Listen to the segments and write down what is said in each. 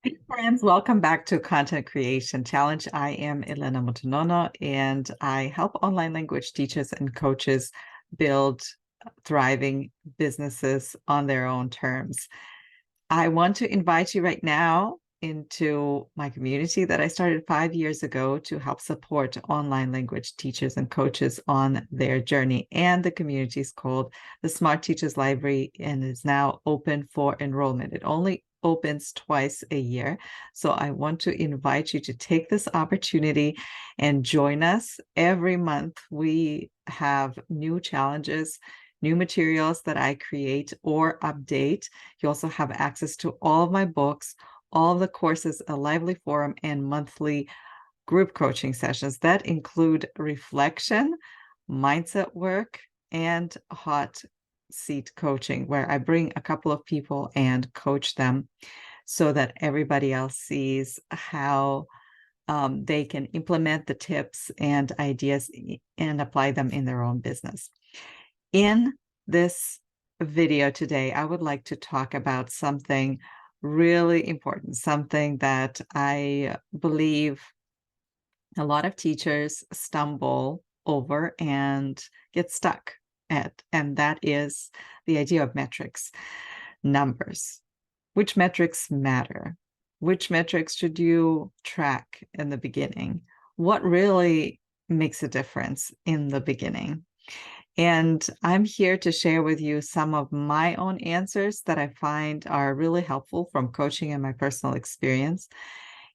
Hey friends, welcome back to Content Creation Challenge. I am Elena Motonono, and I help online language teachers and coaches build thriving businesses on their own terms. I want to invite you right now into my community that I started 5 years ago to help support online language teachers and coaches on their journey. And the community is called the Smart Teachers Library and is now open for enrollment. It only opens twice a year. So I want to invite you to take this opportunity and join us. Every month we have new challenges, new materials that I create or update. You also have access to all of my books, all of the courses, a lively forum, and monthly group coaching sessions that include reflection, mindset work, and hot seat coaching, where I bring a couple of people and coach them so that everybody else sees how they can implement the tips and ideas and apply them in their own business. In this video today, I would like to talk about something really important, something that I believe a lot of teachers stumble over and get stuck at, and that is the idea of metrics, numbers. Which metrics matter? Which metrics should you track in the beginning? What really makes a difference in the beginning? And I'm here to share with you some of my own answers that I find are really helpful from coaching and my personal experience.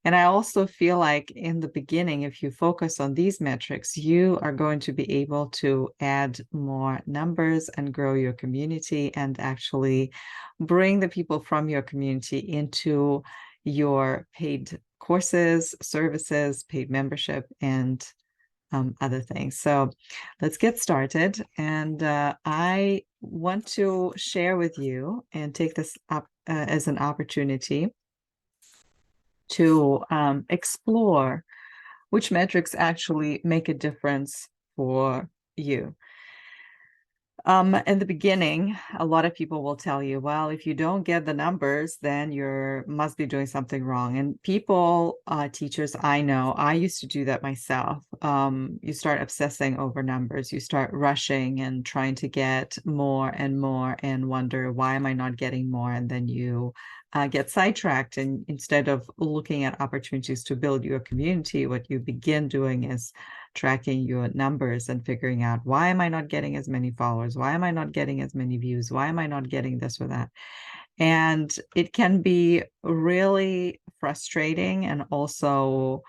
And I also feel like in the beginning, if you focus on these metrics, you are going to be able to add more numbers and grow your community and actually bring the people from your community into your paid courses, services, paid membership, and other things. So let's get started. And I want to share with you and take this up as an opportunity to explore which metrics actually make a difference for you. In the beginning, a lot of people will tell you, well, if you don't get the numbers, then you must be doing something wrong. And people, teachers I know, I used to do that myself. You start obsessing over numbers, you start rushing and trying to get more and wonder, why am I not getting more? And then you get sidetracked. And instead of looking at opportunities to build your community, what you begin doing is tracking your numbers and figuring out, why am I not getting as many followers? Why am I not getting as many views? Why am I not getting this or that? And it can be really frustrating and also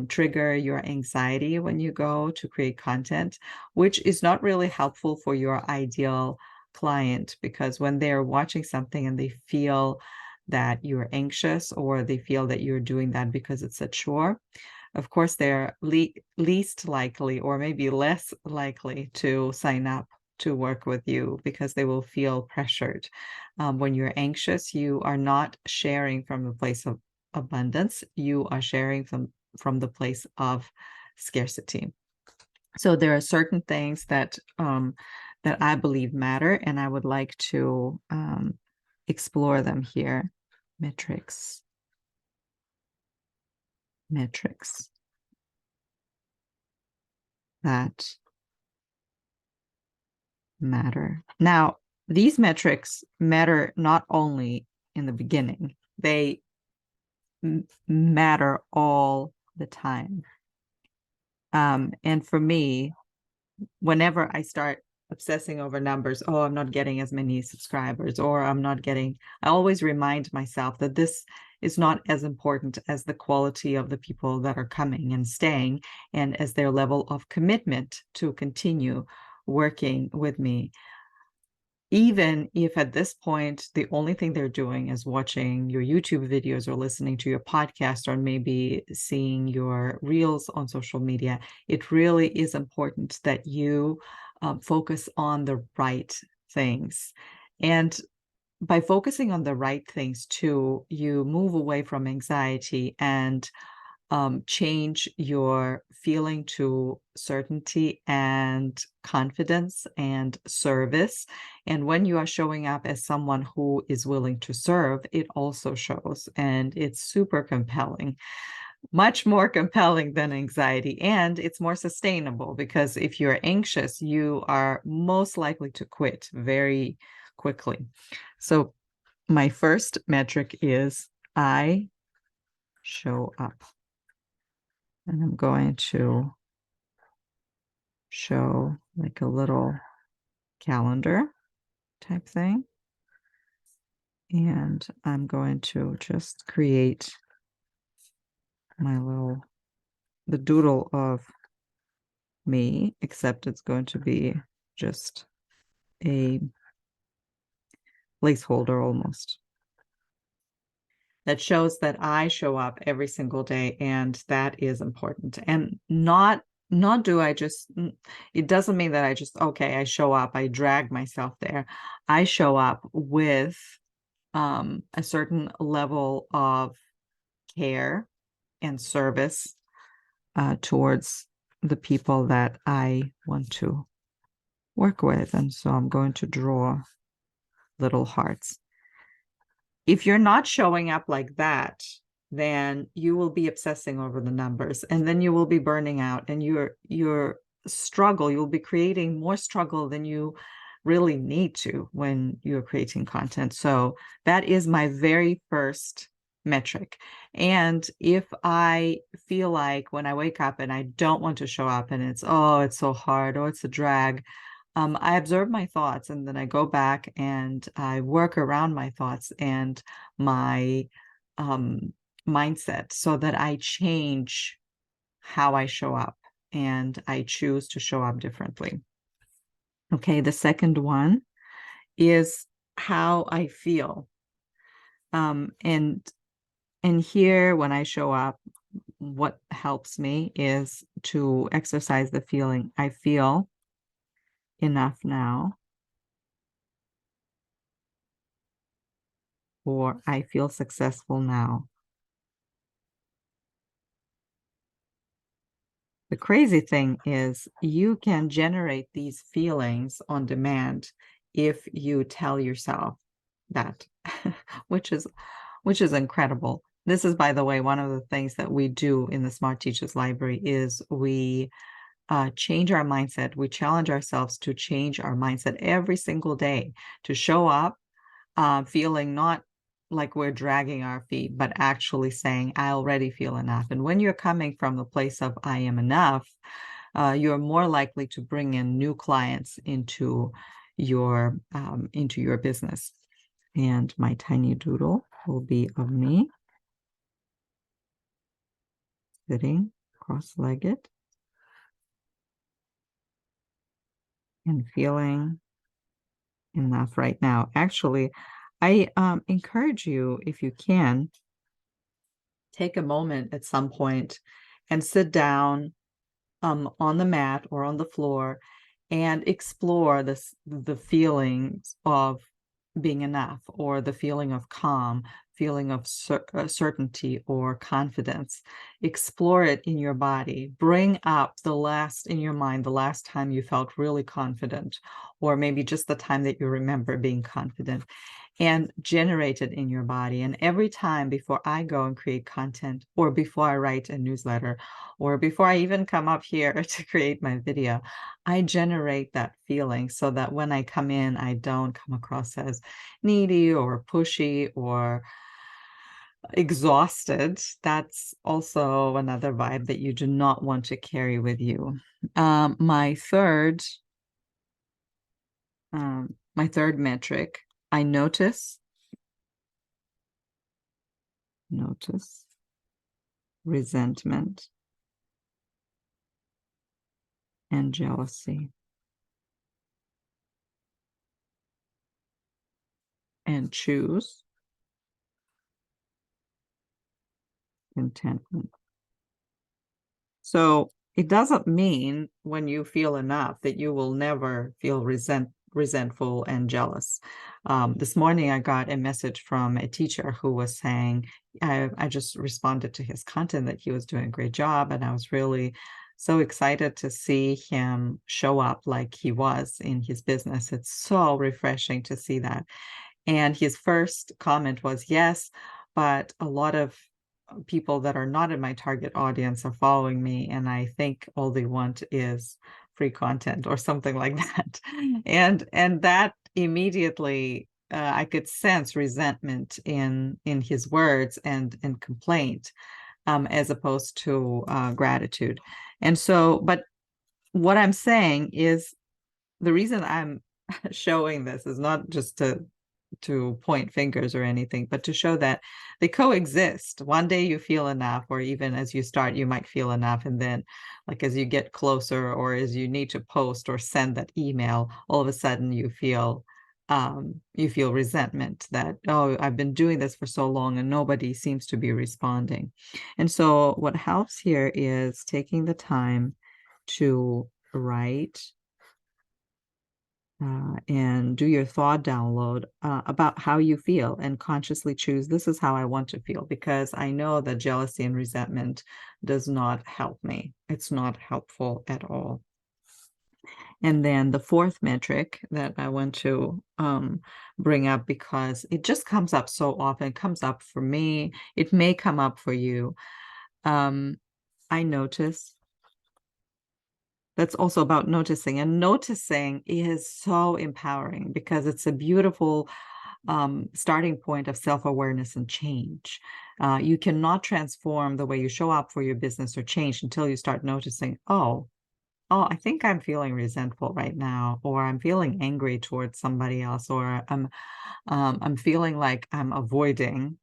trigger your anxiety when you go to create content, which is not really helpful for your ideal client, because when they're watching something and they feel that you're anxious or they feel that you're doing that because it's a chore, of course, they're least likely or maybe less likely to sign up to work with you because they will feel pressured. When you're anxious, you are not sharing from a place of abundance. You are sharing from the place of scarcity. So there are certain things that that I believe matter, and I would like to explore them here. Metrics. That matter. Now, these metrics matter not only in the beginning, they matter all the time. And for me, whenever I start obsessing over numbers, oh, I'm not getting as many subscribers, or I always remind myself that this is not as important as the quality of the people that are coming and staying, and as their level of commitment to continue working with me. Even if at this point, the only thing they're doing is watching your YouTube videos or listening to your podcast or maybe seeing your reels on social media, it really is important that you focus on the right things. And by focusing on the right things too, you move away from anxiety and change your feeling to certainty and confidence and service. And when you are showing up as someone who is willing to serve, it also shows, and it's super compelling, much more compelling than anxiety, and it's more sustainable, because if you're anxious, you are most likely to quit very quickly. So my first metric is I show up. And I'm going to show like a little calendar type thing. And I'm going to just create the doodle of me, except it's going to be just a placeholder almost, that shows that I show up every single day, and that is important. And not do I just, it doesn't mean that I just, okay, I show up, I drag myself there. I show up with a certain level of care and service towards the people that I want to work with. And so I'm going to draw little hearts. If you're not showing up like that, then you will be obsessing over the numbers, and then you will be burning out, and you'll be creating more struggle than you really need to when you're creating content. So that is my very first metric. And if I feel like when I wake up and I don't want to show up, and it's so hard, or it's a drag, I observe my thoughts, and then I go back and I work around my thoughts and my mindset, so that I change how I show up and I choose to show up differently. Okay, the second one is how I feel. And here, when I show up, what helps me is to exercise the feeling, I feel enough now, or I feel successful now. The crazy thing is you can generate these feelings on demand if you tell yourself that, which is incredible. This is, by the way, one of the things that we do in the Smart Teachers Library is we change our mindset. We challenge ourselves to change our mindset every single day, to show up feeling not like we're dragging our feet, but actually saying, I already feel enough. And when you're coming from the place of I am enough, you're more likely to bring in new clients into your business. And my tiny doodle will be of me sitting cross-legged and feeling enough right now. Actually, I encourage you, if you can, take a moment at some point and sit down on the mat or on the floor and explore the feelings of being enough, or the feeling of calm, feeling of certainty or confidence. Explore it in your body. Bring up in your mind, the last time you felt really confident, or maybe just the time that you remember being confident, and generate it in your body. And every time before I go and create content, or before I write a newsletter, or before I even come up here to create my video, I generate that feeling, so that when I come in, I don't come across as needy or pushy or exhausted. That's also another vibe that you do not want to carry with you. My third metric, I notice resentment and jealousy, and choose contentment. So it doesn't mean when you feel enough that you will never feel resentful and jealous. This morning, I got a message from a teacher who was saying, I just responded to his content that he was doing a great job, and I was really so excited to see him show up like he was in his business. It's so refreshing to see that. And his first comment was, yes, but a lot of people that are not in my target audience are following me, and I think all they want is free content or something like that. And that immediately I could sense resentment in his words and complaint, as opposed to gratitude. And so, but what I'm saying is the reason I'm showing this is not just to point fingers or anything, but to show that they coexist. One day you feel enough, or even as you start, you might feel enough. And then, like, as you get closer, or as you need to post or send that email, all of a sudden you feel resentment that, oh, I've been doing this for so long and nobody seems to be responding. And so what helps here is taking the time to write and do your thought download about how you feel, and consciously choose, this is how I want to feel, because I know that jealousy and resentment does not help me. It's not helpful at all. And then the fourth metric that I want to bring up, because it just comes up so often, it comes up for me, it may come up for you. I notice. That's also about noticing, and noticing is so empowering because it's a beautiful starting point of self-awareness and change. You cannot transform the way you show up for your business or change until you start noticing, oh, I think I'm feeling resentful right now, or I'm feeling angry towards somebody else, or I'm feeling like I'm avoiding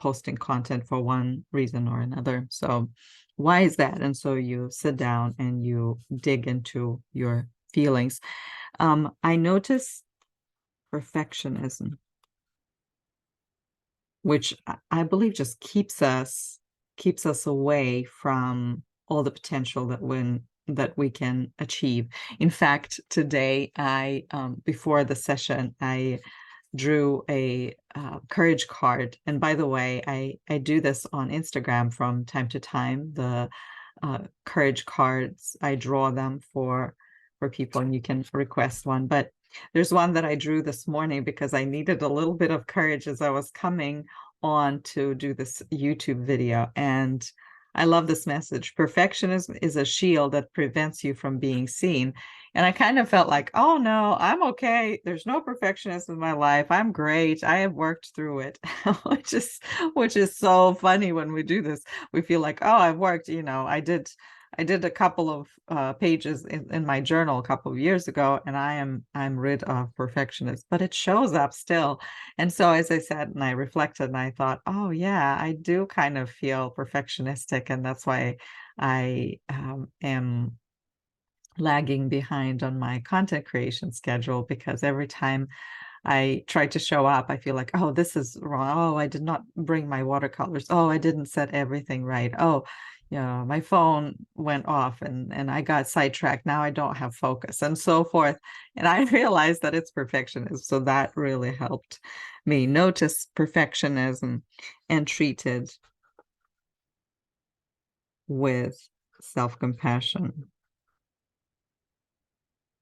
posting content for one reason or another. So why is that? And so you sit down and you dig into your feelings. I notice perfectionism, which I believe just keeps us away from all the potential that we can achieve. In fact, today I before the session, I drew a courage card. And by the way, I do this on Instagram from time to time. The courage cards, I draw them for people, and you can request one. But there's one that I drew this morning because I needed a little bit of courage as I was coming on to do this YouTube video. And I love this message. Perfectionism is a shield that prevents you from being seen. And I kind of felt like, oh no, I'm okay. There's no perfectionism in my life. I'm great. I have worked through it, which is so funny when we do this. We feel like, oh, I've worked, I did a couple of pages in my journal a couple of years ago, and I'm rid of perfectionism, but it shows up still. And so as I said, and I reflected, and I thought, oh yeah, I do kind of feel perfectionistic, and that's why I am lagging behind on my content creation schedule, because every time I try to show up, I feel like, oh, this is wrong. Oh, I did not bring my watercolors. Oh, I didn't set everything right. Oh, my phone went off and I got sidetracked. Now I don't have focus, and so forth. And I realized that it's perfectionism. So that really helped me notice perfectionism and treat it with self-compassion.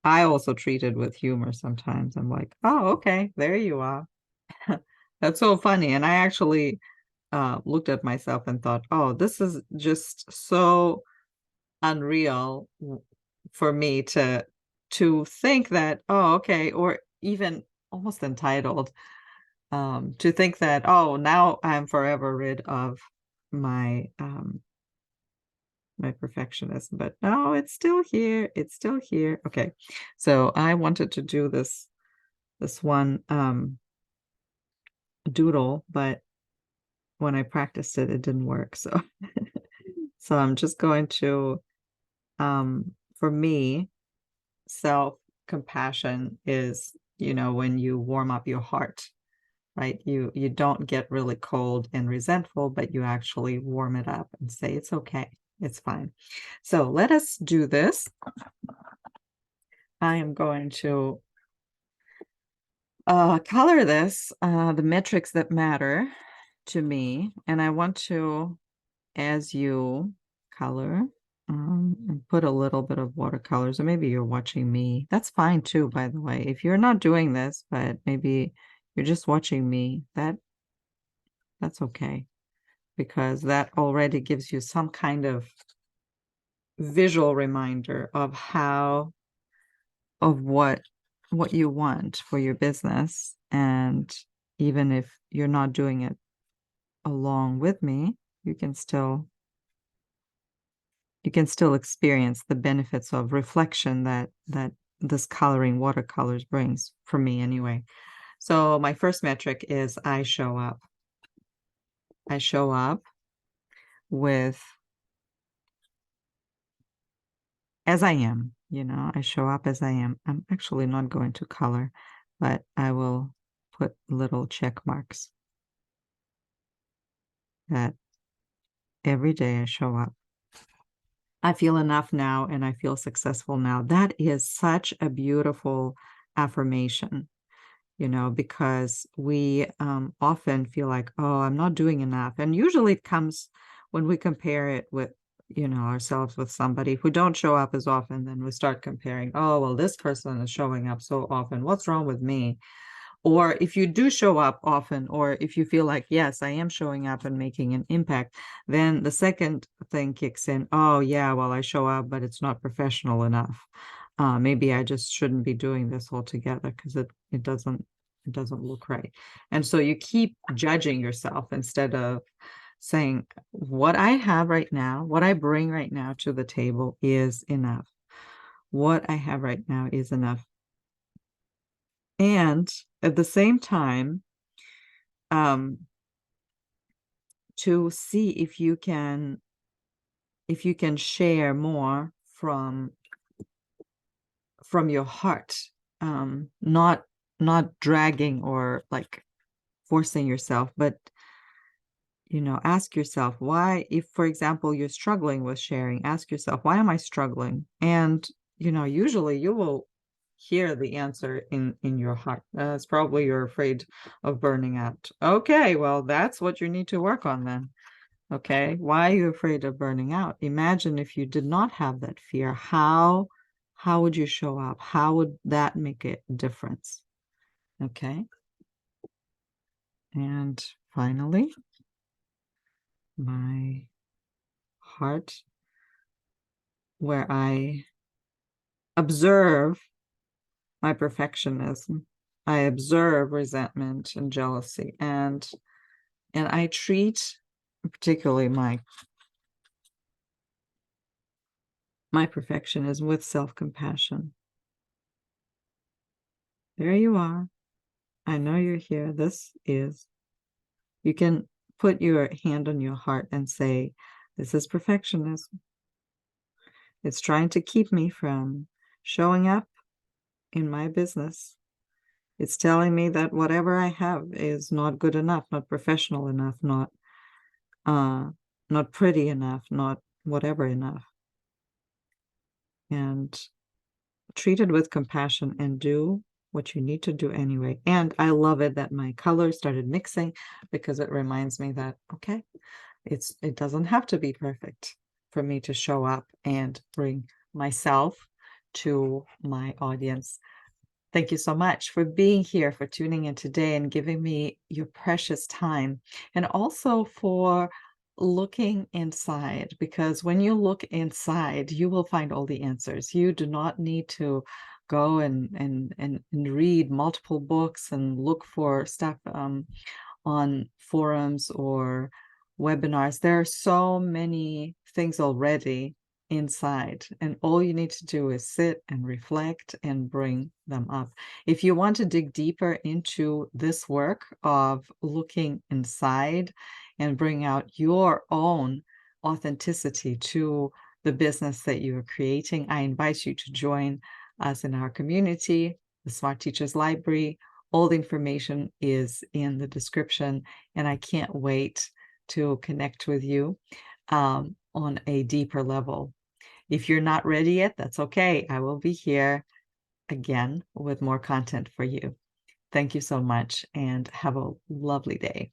I also treat it with humor sometimes. I'm like, oh, okay, there you are. That's so funny. And I actually looked at myself and thought, oh, this is just so unreal for me to think that, oh, okay, or even almost entitled to think that, oh, now I'm forever rid of my my perfectionism. But no, it's still here. It's still here. Okay, so I wanted to do this one doodle, but when I practiced it, it didn't work. So so I'm just going to for me, self-compassion is, when you warm up your heart, right? You don't get really cold and resentful, but you actually warm it up and say, it's okay, it's fine. So let us do this. I am going to color this, the metrics that matter to me, and I want to, as you color, and put a little bit of watercolors, or maybe you're watching me. That's fine too, by the way. If you're not doing this, but maybe you're just watching me, that's okay, because that already gives you some kind of visual reminder of what you want for your business. And even if you're not doing it along with me, you can still experience the benefits of reflection that this coloring watercolors brings, for me anyway. So my first metric is I show up. I show up with as I am, I show up as I am. I'm actually not going to color, but I will put little check marks that every day I show up. I feel enough now and I feel successful now. That is such a beautiful affirmation, because we often feel like, oh, I'm not doing enough. And usually it comes when we compare it with, ourselves with somebody who don't show up as often. Then we start comparing, oh, well, this person is showing up so often. What's wrong with me? Or if you do show up often, or if you feel like, yes, I am showing up and making an impact, then the second thing kicks in. Oh, yeah, well, I show up, but it's not professional enough. Maybe I just shouldn't be doing this altogether because it doesn't look right. And so you keep judging yourself instead of saying, what I have right now, what I bring right now to the table is enough. What I have right now is enough. And at the same time, to see if you can share more from your heart, not dragging or like forcing yourself, but ask yourself why. If, for example, you're struggling with sharing, ask yourself, why am I struggling? And usually you will hear the answer in your heart. It's probably you're afraid of burning out. Okay, well, that's what you need to work on then. Okay, why are you afraid of burning out? Imagine if you did not have that fear, how would you show up? How would that make a difference? Okay. And finally, my heart, where I observe my perfectionism. I observe resentment and jealousy, and I treat particularly my perfectionism with self-compassion. There you are. I know you're here. You can put your hand on your heart and say, this is perfectionism. It's trying to keep me from showing up in my business. It's telling me that whatever I have is not good enough, not professional enough, not pretty enough, not whatever enough. And treat it with compassion and do what you need to do anyway. And I love it that my colors started mixing, because it reminds me that, okay, it doesn't have to be perfect for me to show up and bring myself to my audience. Thank you so much for being here, for tuning in today and giving me your precious time, and also for looking inside, because when you look inside, you will find all the answers. You do not need to go and read multiple books and look for stuff on forums or webinars. There are so many things already inside, and all you need to do is sit and reflect and bring them up. If you want to dig deeper into this work of looking inside and bring out your own authenticity to the business that you are creating, I invite you to join us in our community, the Smart Teachers Library. All the information is in the description, and I can't wait to connect with you on a deeper level. If you're not ready yet, that's okay. I will be here again with more content for you. Thank you so much and have a lovely day.